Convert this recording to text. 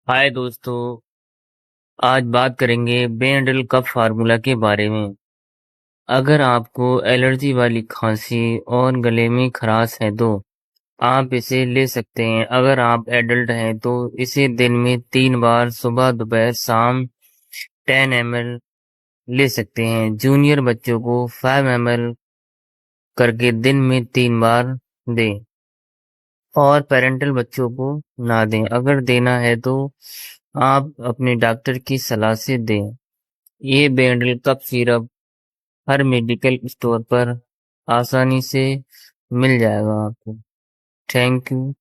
हाय दोस्तों। आज बात करेंगे बेनेड्रिल कफ फार्मूला के बारे में। अगर आपको एलर्जी वाली खांसी और गले में खराश है तो आप इसे ले सकते हैं। अगर आप एडल्ट हैं तो इसे दिन में 3 बार सुबह दोपहर शाम 10 ml ले सकते हैं। जूनियर बच्चों को 5 ml करके दिन में 3 बार दें और पेरेंटल बच्चों को ना दें। अगर देना है तो आप अपने डॉक्टर की सलाह से दें। ये बेंड्रिल कफ सिरप हर मेडिकल स्टोर पर आसानी से मिल जाएगा आपको। Thank you.